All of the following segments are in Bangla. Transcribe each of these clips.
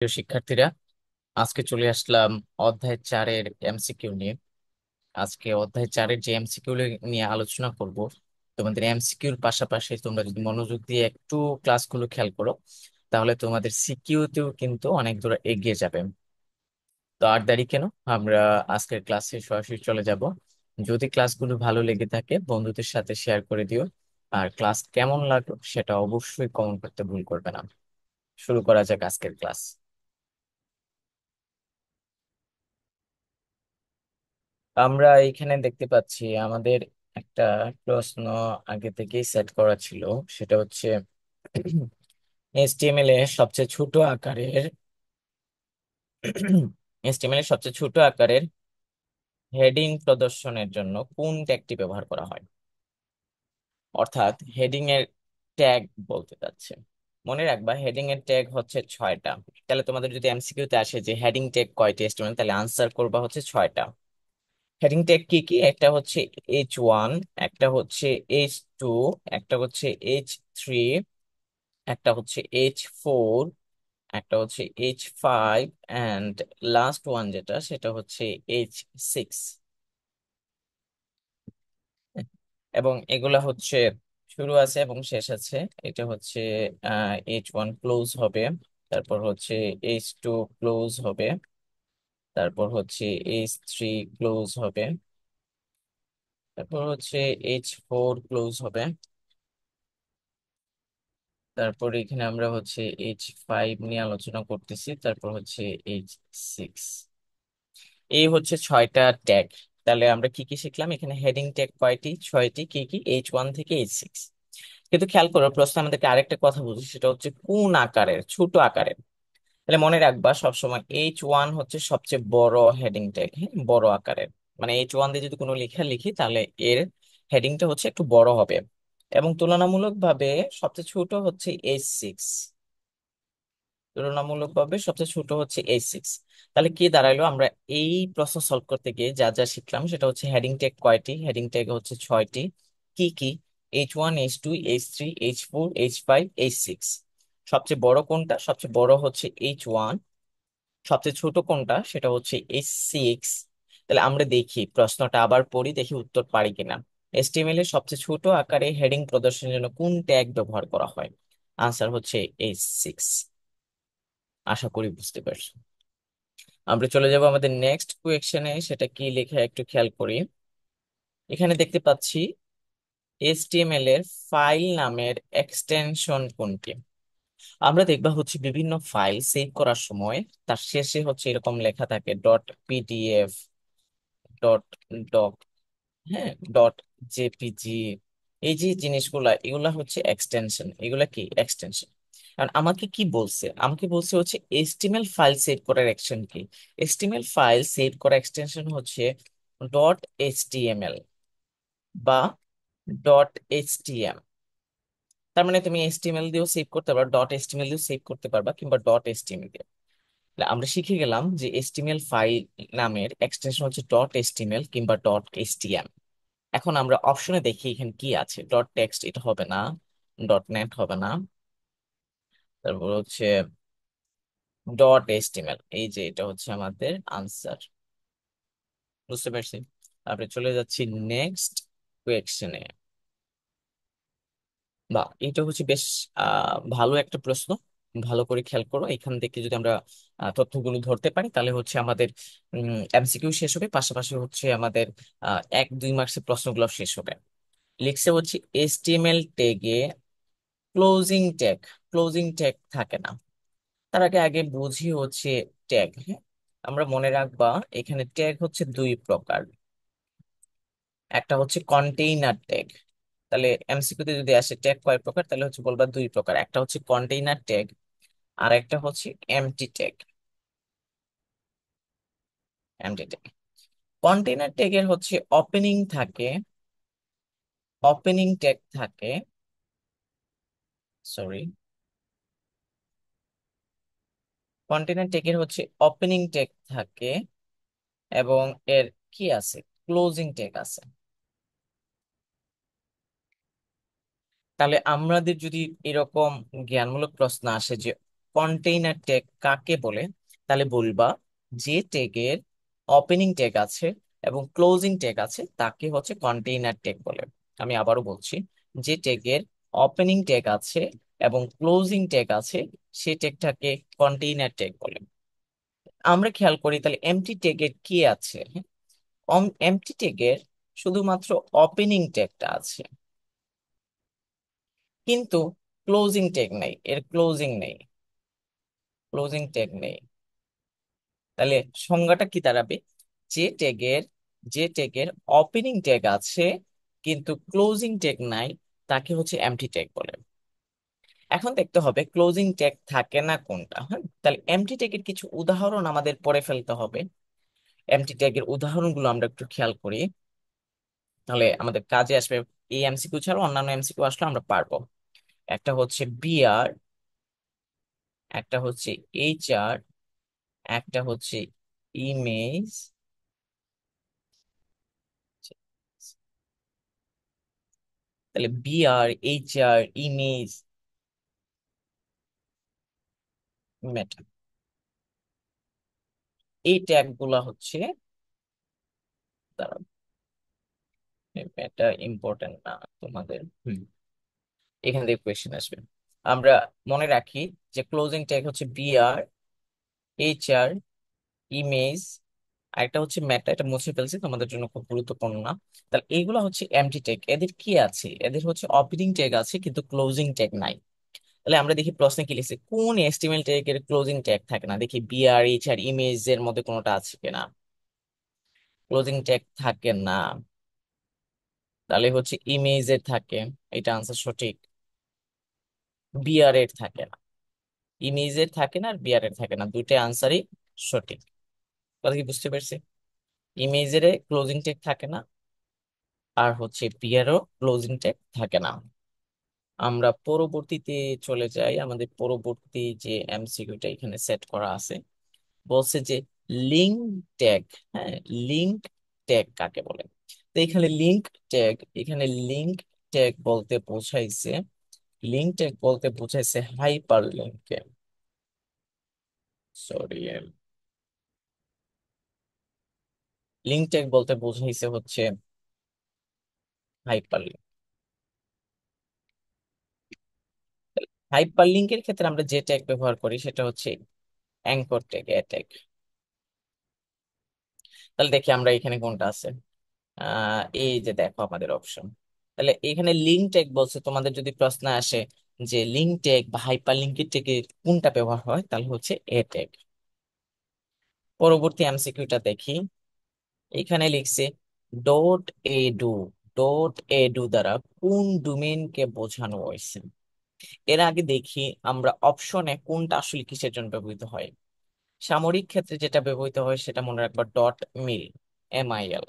প্রিয় শিক্ষার্থীরা, আজকে চলে আসলাম অধ্যায় 4-এর এমসিকিউ নিয়ে। আজকে অধ্যায় 4-এর যে এমসিকিউ নিয়ে আলোচনা করব। তোমাদের এমসিকিউর পাশাপাশি তোমরা যদি মনোযোগ দিয়ে একটু ক্লাসগুলো খেয়াল করো, তাহলে তোমাদের সিকিউতেও কিন্তু অনেক দূর এগিয়ে যাবে। তো আর দেরি কেন, আমরা আজকের ক্লাসে সরাসরি চলে যাব। যদি ক্লাসগুলো ভালো লেগে থাকে বন্ধুদের সাথে শেয়ার করে দিও। আর ক্লাস কেমন লাগলো সেটা অবশ্যই কমেন্ট করতে ভুল করবে না। শুরু করা যাক আজকের ক্লাস। আমরা এখানে দেখতে পাচ্ছি আমাদের একটা প্রশ্ন আগে থেকেই সেট করা ছিল। সেটা হচ্ছে এইচটিএমএল এর সবচেয়ে ছোট আকারের এইচটিএমএল এর সবচেয়ে ছোট আকারের হেডিং প্রদর্শনের জন্য কোন ট্যাগটি ব্যবহার করা হয়। অর্থাৎ হেডিং এর ট্যাগ বলতে চাচ্ছে। মনে রাখবা হেডিং এর ট্যাগ হচ্ছে 6টা। তাহলে তোমাদের যদি এমসিকিউ তে আসে যে হেডিং ট্যাগ কয়টি এইচটিএমএল, তাহলে আনসার করবা হচ্ছে 6টা। হেডিং ট্যাগ কি কি? একটা হচ্ছে H1, একটা হচ্ছে H2, একটা হচ্ছে H3, একটা হচ্ছে H4, একটা হচ্ছে H5, অ্যান্ড লাস্ট ওয়ান যেটা সেটা হচ্ছে H6। এবং এগুলা হচ্ছে শুরু আছে এবং শেষ আছে। এটা হচ্ছে H1 ক্লোজ হবে, তারপর হচ্ছে H2 ক্লোজ হবে, তারপর হচ্ছে H3 ক্লোজ হবে, তারপর হচ্ছে H4 ক্লোজ হবে, তারপর এখানে আমরা হচ্ছে H5 নিয়ে আলোচনা করতেছি, তারপর হচ্ছে H6। এই হচ্ছে 6টা ট্যাগ। তাহলে আমরা কি কি শিখলাম এখানে? হেডিং ট্যাগ কয়টি? 6টি। কি কি? H1 থেকে H6। কিন্তু খেয়াল করো, প্রশ্ন আমাদেরকে আরেকটা কথা বুঝি, সেটা হচ্ছে কোন আকারের, ছোট আকারের। তাহলে মনে রাখবা সবসময় H1 হচ্ছে সবচেয়ে বড় হেডিং ট্যাগ, হ্যাঁ, বড় আকারের। মানে H1 দিয়ে যদি কোনো লেখা লিখি তাহলে এর হেডিংটা হচ্ছে একটু বড় হবে। এবং তুলনামূলকভাবে সবচেয়ে ছোট হচ্ছে H6। তুলনামূলকভাবে সবচেয়ে ছোট হচ্ছে H6। তাহলে কি দাঁড়াইলো? আমরা এই প্রশ্ন সলভ করতে গিয়ে যা যা শিখলাম সেটা হচ্ছে হেডিং ট্যাগ কয়টি? হেডিং ট্যাগ হচ্ছে 6টি। কি কি? H1, H2, H3, H4, H5, H6। সবচেয়ে বড় কোনটা? সবচেয়ে বড় হচ্ছে H1। সবচেয়ে ছোট কোনটা? সেটা হচ্ছে H6। তাহলে আমরা দেখি প্রশ্নটা আবার পড়ি, দেখি উত্তর পারি কিনা। HTML এর সবচেয়ে ছোট আকারে হেডিং প্রদর্শনের জন্য কোন ট্যাগ ব্যবহার করা হয়? আনসার হচ্ছে H6। আশা করি বুঝতে পারছো। আমরা চলে যাব আমাদের নেক্সট কোয়েকশনে। সেটা কি লেখা একটু খেয়াল করি। এখানে দেখতে পাচ্ছি HTML এর ফাইল নামের এক্সটেনশন কোনটি? আমরা দেখবা হচ্ছে বিভিন্ন ফাইল সেভ করার সময় তার শেষে হচ্ছে এরকম লেখা থাকে ডট পিডিএফ, ডট ডক, হ্যাঁ, ডট জেপিজি। এই যে জিনিসগুলা, এগুলা হচ্ছে এক্সটেনশন। এগুলা কি? এক্সটেনশন। কারণ আমাকে কি বলছে? আমাকে বলছে হচ্ছে এচটিএমএল ফাইল সেভ করার অ্যাকশন কি? এচটিএমএল ফাইল সেভ করার এক্সটেনশন হচ্ছে ডট এইচটিএমএল বা ডট এইচটিএম। তার মানে তুমি এইচটিএমএল দিয়েও সেভ করতে পারবা, ডট এইচটিএমএল দিয়েও সেভ করতে পারবা, কিংবা ডট এইচটিএমএল দিয়ে। তাহলে আমরা শিখে গেলাম যে এইচটিএমএল ফাইল নামের এক্সটেনশন হচ্ছে ডট এইচটিএমএল কিংবা ডট এইচটিএম। এখন আমরা অপশনে দেখি এখানে কি আছে। ডট টেক্সট এটা হবে না, ডট নেট হবে না, তারপর হচ্ছে ডট এইচটিএমএল। এই যে এটা হচ্ছে আমাদের আনসার। বুঝতে পারছি। তারপরে চলে যাচ্ছি নেক্সট কোয়েকশনে। বা এটা হচ্ছে বেশ ভালো একটা প্রশ্ন। ভালো করে খেয়াল করো, এখান থেকে যদি আমরা তথ্যগুলো ধরতে পারি তাহলে হচ্ছে আমাদের এমসিকিউ শেষ হবে, পাশাপাশি হচ্ছে আমাদের 1-2 মার্কসের প্রশ্নগুলো শেষ হবে। লিখছে হচ্ছে এইচটিএমএল ট্যাগে ক্লোজিং ট্যাগ, ক্লোজিং ট্যাগ থাকে না। তার আগে আগে বুঝি হচ্ছে ট্যাগ, হ্যাঁ। আমরা মনে রাখবা এখানে ট্যাগ হচ্ছে দুই প্রকার। একটা হচ্ছে কন্টেইনার ট্যাগ। তাহলে এমসিকিউ তে যদি আসে ট্যাগ কয় প্রকার, তাহলে হচ্ছে বলবা দুই প্রকার। একটা হচ্ছে কন্টেইনার ট্যাগ, আর একটা হচ্ছে empty tag. Empty tag, container ট্যাগের হচ্ছে ওপেনিং থাকে, ওপেনিং ট্যাগ থাকে, সরি, কন্টেইনার ট্যাগের হচ্ছে ওপেনিং ট্যাগ থাকে এবং এর কি আছে? ক্লোজিং ট্যাগ আছে। তাহলে আমাদের যদি এরকম জ্ঞানমূলক প্রশ্ন আসে যে কন্টেইনার ট্যাগ কাকে বলে, তাহলে বলবা যে ট্যাগের ওপেনিং ট্যাগ আছে এবং ক্লোজিং ট্যাগ আছে তাকে হচ্ছে কন্টেইনার ট্যাগ বলে। আমি আবারও বলছি, যে ট্যাগের ওপেনিং ট্যাগ আছে এবং ক্লোজিং ট্যাগ আছে সে ট্যাগটাকে কন্টেইনার ট্যাগ বলে। আমরা খেয়াল করি তাহলে এমটি ট্যাগের কি আছে। এমটি ট্যাগের শুধুমাত্র ওপেনিং ট্যাগটা আছে, কিন্তু ক্লোজিং ট্যাগ নেই, এর ক্লোজিং নেই, ক্লোজিং ট্যাগ নেই। তাহলে সংজ্ঞাটা কি দাঁড়াবে, যে ট্যাগের যে ট্যাগের ওপেনিং ট্যাগ আছে কিন্তু ক্লোজিং ট্যাগ নাই তাকে হচ্ছে এমটি ট্যাগ বলে। এখন দেখতে হবে ক্লোজিং ট্যাগ থাকে না কোনটা। হ্যাঁ, তাহলে এমটি ট্যাগের কিছু উদাহরণ আমাদের পড়ে ফেলতে হবে। এমটি ট্যাগের উদাহরণগুলো আমরা একটু খেয়াল করি, তাহলে আমাদের কাজে আসবে। এই এমসিকিউ ছাড়াও অন্যান্য এমসিকিউ আসলে আমরা পারবো। একটা হচ্ছে বিআর, একটা হচ্ছে এইচআর, একটা হচ্ছে ইমেজ। তাহলে বিআর, এইচআর, ইমেজ, মেটা, এই ট্যাগ গুলা হচ্ছে, দাঁড়াও, মেটা ইম্পর্টেন্ট না তোমাদের। এখান থেকে কোয়েশ্চেন আসবে। আমরা মনে রাখি যে ক্লোজিং ট্যাগ হচ্ছে বিআর, এইচআর, ইমেজ, আর একটা হচ্ছে মেটা, এটা মুছে ফেলছি তোমাদের জন্য, খুব গুরুত্বপূর্ণ না। তাহলে এইগুলো হচ্ছে এমটি ট্যাগ। এদের কি আছে, এদের হচ্ছে ওপেনিং ট্যাগ আছে কিন্তু ক্লোজিং ট্যাগ নাই। তাহলে আমরা দেখি প্রশ্নে কি লিখছে, কোন এস্টিমেল ট্যাগের ক্লোজিং ট্যাগ থাকে না। দেখি বিআর, এইচআর, ইমেজ এর মধ্যে কোনোটা আছে কিনা। ক্লোজিং ট্যাগ থাকে না, তাহলে হচ্ছে ইমেজের থাকে, এটা আনসার সঠিক। বিআর এর থাকে না, ইমেজের থাকে না আর বিআর এর থাকে না, দুইটাই আনসারই সঠিক। কথা কি বুঝতে পারছি? ইমেজের ক্লোজিং ট্যাগ থাকে না, আর হচ্ছে বিআরও ক্লোজিং ট্যাগ থাকে না। আমরা পরবর্তীতে চলে যাই। আমাদের পরবর্তী যে এমসিকিউটা এখানে সেট করা আছে, বলছে যে লিঙ্ক ট্যাগ। হ্যাঁ, লিঙ্ক ট্যাগ কাকে বলে। তো এখানে লিঙ্ক ট্যাগ, এখানে লিঙ্ক ট্যাগ বলতে বোঝাইছে, লিঙ্ক ট্যাগ বলতে বোঝাইছে হাইপার লিঙ্ককে। সরি, লিঙ্ক ট্যাগ বলতে বোঝাইছে হচ্ছে হাইপার লিঙ্ক। হাইপার লিঙ্কের ক্ষেত্রে আমরা যে ট্যাগ ব্যবহার করি সেটা হচ্ছে অ্যাঙ্কর ট্যাগ, এ ট্যাগ। তাহলে দেখি আমরা এখানে কোনটা আছে। এই যে দেখো আমাদের অপশন। তাহলে এখানে লিঙ্ক ট্যাগ বলছে, তোমাদের যদি প্রশ্ন আসে যে লিঙ্ক ট্যাগ বা হাইপার লিঙ্কের ট্যাগে কোনটা ব্যবহার হয়, তাহলে হচ্ছে এ ট্যাগ। পরবর্তী এমসিকিউটা দেখি। এখানে লিখছে ডট এডু, ডট এডু দ্বারা কোন ডোমেইনকে বোঝানো হয়েছে। এর আগে দেখি আমরা অপশনে কোনটা আসলে কিসের জন্য ব্যবহৃত হয়। সামরিক ক্ষেত্রে যেটা ব্যবহৃত হয় সেটা মনে রাখবা ডট মিল, এমআইএল,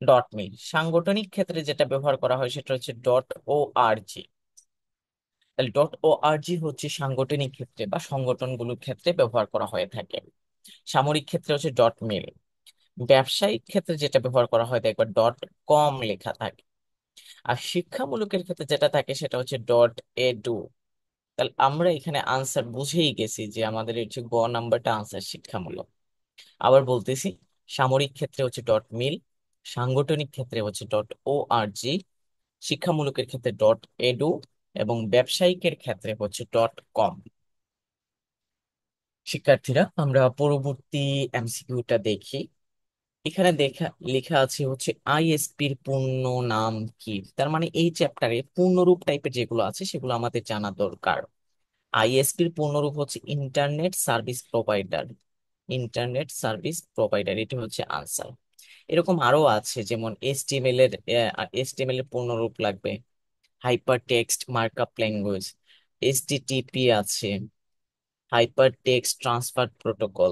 ডট মিল। সাংগঠনিক ক্ষেত্রে যেটা ব্যবহার করা হয় সেটা হচ্ছে ডট ও আর জি। তাহলে ডট ও আর জি হচ্ছে সাংগঠনিক ক্ষেত্রে বা সংগঠনগুলোর ক্ষেত্রে ব্যবহার করা হয়ে থাকে। সামরিক ক্ষেত্রে হচ্ছে ডট মিল। ব্যবসায়িক ক্ষেত্রে যেটা ব্যবহার করা হয় দেখবা ডট কম লেখা থাকে। আর শিক্ষামূলকের ক্ষেত্রে যেটা থাকে সেটা হচ্ছে ডট এডু। তাহলে আমরা এখানে আনসার বুঝেই গেছি যে আমাদের হচ্ছে গ নাম্বারটা আনসার, শিক্ষামূলক। আবার বলতেছি, সামরিক ক্ষেত্রে হচ্ছে ডট মিল, সাংগঠনিক ক্ষেত্রে হচ্ছে ডট ও আর জি, শিক্ষামূলকের ক্ষেত্রে ডট এডু, এবং ব্যবসায়িকের ক্ষেত্রে হচ্ছে ডট কম। শিক্ষার্থীরা, আমরা পরবর্তী এমসিকিউটা দেখি। এখানে লেখা আছে হচ্ছে আইএসপির পূর্ণ নাম কি। তার মানে এই চ্যাপ্টারে পূর্ণরূপ টাইপের যেগুলো আছে সেগুলো আমাদের জানা দরকার। আইএসপির পূর্ণরূপ হচ্ছে internet service provider, internet service provider, এটা হচ্ছে আনসার। এরকম আরো আছে, যেমন এইচটিএমএল এর পূর্ণরূপ লাগবে hyper text markup language, HTTP আছে, hyper text transfer protocol,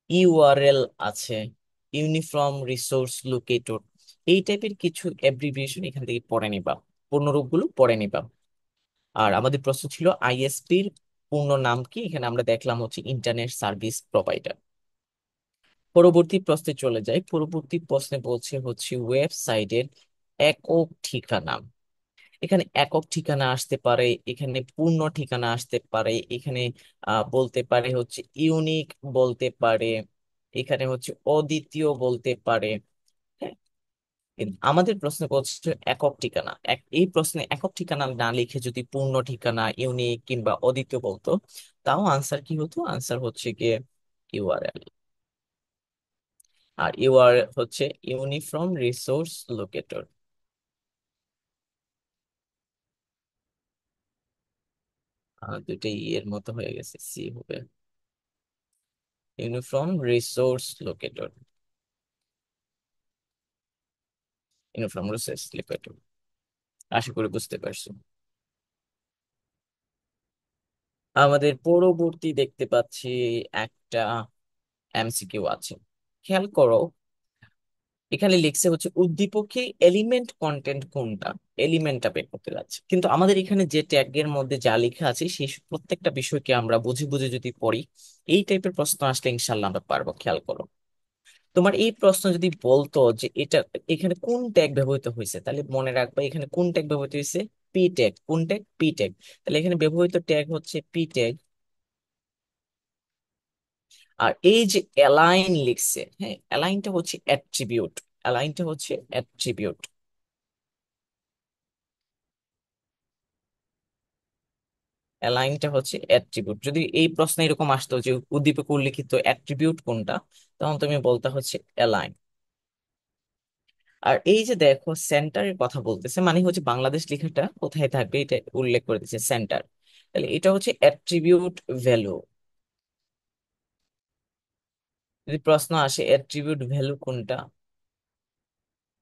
URL আছে, ইউনিফর্ম রিসোর্স লোকেটর। এই টাইপের কিছু অ্যাব্রিভিয়েশন এখান থেকে পড়ে নিবা, পূর্ণরূপগুলো পড়ে নিবা। আর আমাদের প্রশ্ন ছিল আইএসপির পূর্ণ নাম কি, এখানে আমরা দেখলাম হচ্ছে ইন্টারনেট সার্ভিস প্রোভাইডার। পরবর্তী প্রশ্নে চলে যাই। পরবর্তী প্রশ্নে বলছে হচ্ছে ওয়েবসাইটের একক ঠিকানা। এখানে একক ঠিকানা আসতে পারে, এখানে পূর্ণ ঠিকানা আসতে পারে, এখানে বলতে পারে হচ্ছে ইউনিক বলতে পারে, এখানে হচ্ছে অদ্বিতীয় বলতে পারে। হ্যাঁ, কিন্তু আমাদের প্রশ্ন করছে একক ঠিকানা। এই প্রশ্নে একক ঠিকানা না লিখে যদি পূর্ণ ঠিকানা, ইউনিক কিংবা অদ্বিতীয় বলতো, তাও আনসার কি হতো? আনসার হচ্ছে গিয়ে ইউআরএল। আর ইউআরএল হচ্ছে ইউনিফর্ম রিসোর্স লোকেটর। দুইটাই এর মতো হয়ে গেছে, সি হবে uniform resource locator. Uniform resource locator. আশা করি বুঝতে পারছো। আমাদের পরবর্তী দেখতে পাচ্ছি একটা এমসিকিউ আছে, খেয়াল করো। এখানে লিখছে হচ্ছে উদ্দীপকে এলিমেন্ট কন্টেন্ট কোনটা, এলিমেন্টটা বের করতে যাচ্ছে। কিন্তু আমাদের এখানে যে ট্যাগ এর মধ্যে যা লেখা আছে সেই প্রত্যেকটা বিষয়কে আমরা বুঝে বুঝে যদি পড়ি, এই টাইপের প্রশ্ন আসলে ইনশাল্লাহ আমরা পারবো। খেয়াল করো, তোমার এই প্রশ্ন যদি বলতো যে এটা এখানে কোন ট্যাগ ব্যবহৃত হয়েছে, তাহলে মনে রাখবা এখানে কোন ট্যাগ ব্যবহৃত হয়েছে, পি ট্যাগ। কোন ট্যাগ? P tag. তাহলে এখানে ব্যবহৃত ট্যাগ হচ্ছে পি ট্যাগ। আর এই যে অ্যালাইন লিখছে, হ্যাঁ, অ্যালাইনটা হচ্ছে অ্যাট্রিবিউট। অ্যালাইনটা হচ্ছে অ্যাট্রিবিউট। অ্যালাইনটা হচ্ছে অ্যাট্রিবিউট। যদি এই প্রশ্নে এরকম আসতো যে উদ্দীপকে উল্লিখিত অ্যাট্রিবিউট কোনটা, তখন তুমি বলতে হচ্ছে অ্যালাইন। আর এই যে দেখো সেন্টারের কথা বলতেছে, মানে হচ্ছে বাংলাদেশ লেখাটা কোথায় থাকবে এটা উল্লেখ করে দিচ্ছে, সেন্টার। তাহলে এটা হচ্ছে অ্যাট্রিবিউট ভ্যালু। যদি প্রশ্ন আসে অ্যাট্রিবিউট ভ্যালু কোনটা,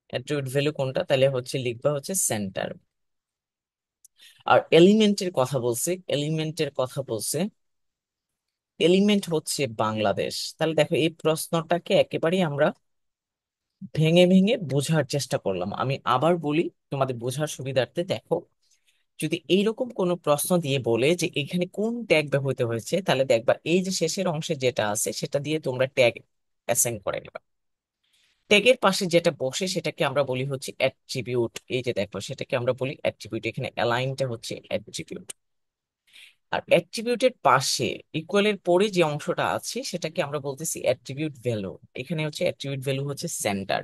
অ্যাট্রিবিউট ভ্যালু কোনটা, তাহলে হচ্ছে লিখবা হচ্ছে সেন্টার। আর এলিমেন্টের কথা বলছে, এলিমেন্টের কথা বলছে, এলিমেন্ট হচ্ছে বাংলাদেশ। তাহলে দেখো এই প্রশ্নটাকে একেবারেই আমরা ভেঙে ভেঙে বোঝার চেষ্টা করলাম। আমি আবার বলি তোমাদের বোঝার সুবিধার্থে, দেখো যদি এইরকম কোনো প্রশ্ন দিয়ে বলে যে এখানে কোন ট্যাগ ব্যবহৃত হয়েছে, তাহলে দেখবা এই যে শেষের অংশে যেটা আছে সেটা দিয়ে তোমরা ট্যাগ অ্যাসাইন করে নেবা। ট্যাগের পাশে যেটা বসে সেটাকে আমরা বলি হচ্ছে অ্যাট্রিবিউট। এই যে দেখো সেটাকে আমরা বলি অ্যাট্রিবিউট। এখানে অ্যালাইনটা হচ্ছে অ্যাট্রিবিউট। আর অ্যাট্রিবিউটের পাশে ইকুয়ালের পরে যে অংশটা আছে সেটাকে আমরা বলতেছি অ্যাট্রিবিউট ভ্যালু। এখানে হচ্ছে অ্যাট্রিবিউট ভ্যালু হচ্ছে সেন্টার।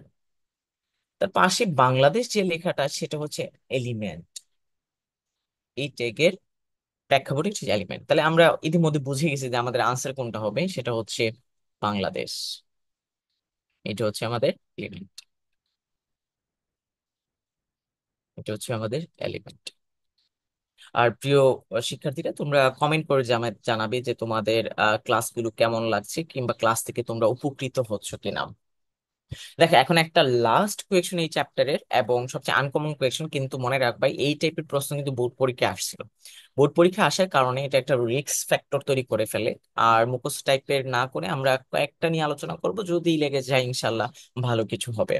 তার পাশে বাংলাদেশ যে লেখাটা সেটা হচ্ছে এলিমেন্ট। এই ট্যাগের প্রেক্ষাপটে হচ্ছে এলিমেন্ট। তাহলে আমরা ইতিমধ্যে বুঝে গেছি যে আমাদের আনসার কোনটা হবে, সেটা হচ্ছে বাংলাদেশ। এটা হচ্ছে আমাদের এলিমেন্ট। এটা হচ্ছে আমাদের এলিমেন্ট। আর প্রিয় শিক্ষার্থীরা, তোমরা কমেন্ট করে জানাবে যে তোমাদের ক্লাসগুলো কেমন লাগছে, কিংবা ক্লাস থেকে তোমরা উপকৃত হচ্ছ কিনা। দেখো এখন একটা লাস্ট কোয়েশ্চন এই চ্যাপ্টারের, এবং সবচেয়ে আনকমন কোয়েশ্চন, কিন্তু মনে রাখবাই এই টাইপের প্রশ্ন কিন্তু বোর্ড পরীক্ষা আসছিল। বোর্ড পরীক্ষা আসার কারণে এটা একটা রিস্ক ফ্যাক্টর তৈরি করে ফেলে। আর মুখস্থ টাইপের না করে আমরা কয়েকটা নিয়ে আলোচনা করব, যদি লেগে যায় ইনশাল্লাহ ভালো কিছু হবে।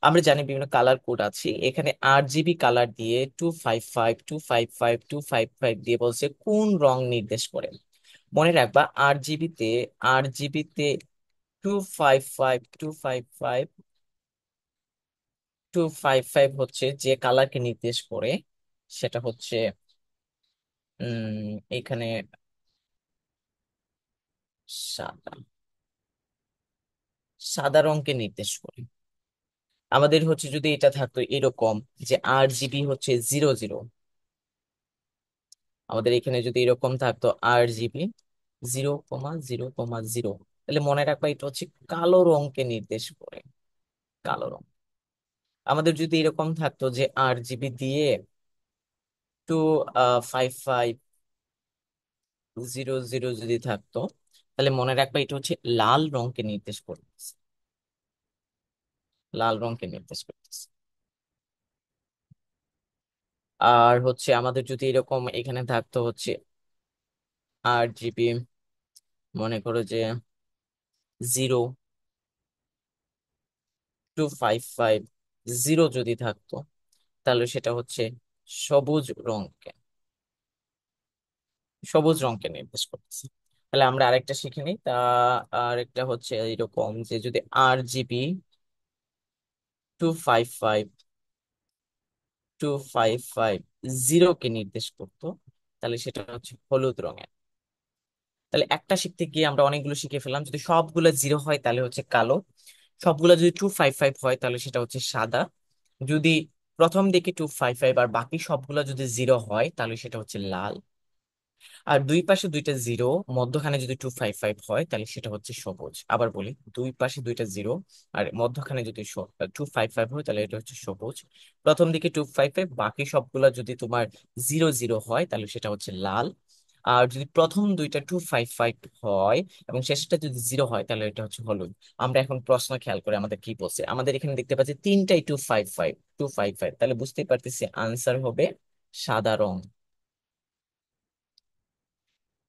আমরা জানি বিভিন্ন কালার কোড আছে, এখানে 8 জিবি কালার দিয়ে 255 255 255 দিয়ে বলছে কোন রং নির্দেশ করে। মনে রাখবা 8 জিবিতে, 8 জিবিতে 255 255 255 হচ্ছে যে কালারকে নির্দেশ করে, সেটা হচ্ছে এখানে সাদা। সাদা রংকে নির্দেশ করে। আমাদের হচ্ছে যদি এটা থাকতো এরকম যে 8 জিবি হচ্ছে 00, আমাদের এখানে যদি এরকম থাকতো 8 জিবি 0,0,0, তাহলে মনে রাখবা এটা হচ্ছে কালো রংকে নির্দেশ করে, কালো রং। আমাদের যদি এরকম থাকতো যে 8 জিবি দিয়ে 255 0,0 যদি থাকতো, তাহলে মনে রাখবা এটা হচ্ছে লাল রংকে নির্দেশ করতেছে, লাল রংকে নির্দেশ করতেছে। আর হচ্ছে আমাদের যদি এরকম এখানে থাকতো হচ্ছে 8 জিবি, মনে করো যে 0,255 যদি থাকতো, তাহলে সেটা হচ্ছে সবুজ রংকে, সবুজ রংকে নির্দেশ করতেছে। তাহলে আমরা আরেকটা শিখে নিই তা। আরেকটা হচ্ছে এরকম যে যদি 8 জিবি 255 2 5 5 0 কে নির্দেশ করতো, তাহলে সেটা হচ্ছে হলুদ রঙের। তাহলে একটা শিখতে গিয়ে আমরা অনেকগুলো শিখে ফেললাম। যদি সবগুলো 0 হয় তাহলে হচ্ছে কালো, সবগুলো যদি 2 5 5 হয় তাহলে সেটা হচ্ছে সাদা। যদি প্রথম দিকে 2 5 5 আর বাকি সবগুলো যদি 0 হয় তাহলে সেটা হচ্ছে লাল। আর দুই পাশে দুইটা 0, মধ্যখানে যদি 2 5 5 হয় তাহলে সেটা হচ্ছে সবুজ। আবার বলি, দুই পাশে দুইটা 0 আর মধ্যখানে যদি 2 5 5 হয় তাহলে এটা হচ্ছে সবুজ। প্রথম দিকে 2 5 5, বাকি সবগুলা যদি তোমার 0 0 হয় তাহলে সেটা হচ্ছে লাল। আর যদি প্রথম দুইটা 2 5 5 হয় এবং শেষটা যদি 0 হয় তাহলে এটা হচ্ছে হলুদ। আমরা এখন প্রশ্ন খেয়াল করে আমাদের কি বলছে, আমাদের এখানে দেখতে পাচ্ছি তিনটাই 2 5 5 তাহলে বুঝতেই পারতেছি আনসার হবে সাদা রং।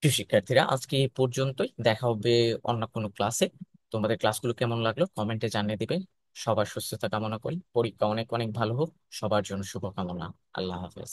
প্রিয় শিক্ষার্থীরা, আজকে এই পর্যন্তই, দেখা হবে অন্য কোনো ক্লাসে। তোমাদের ক্লাসগুলো কেমন লাগলো কমেন্টে জানিয়ে দিবে। সবার সুস্থতা কামনা করি, পরীক্ষা অনেক অনেক ভালো হোক, সবার জন্য শুভকামনা। আল্লাহ হাফেজ।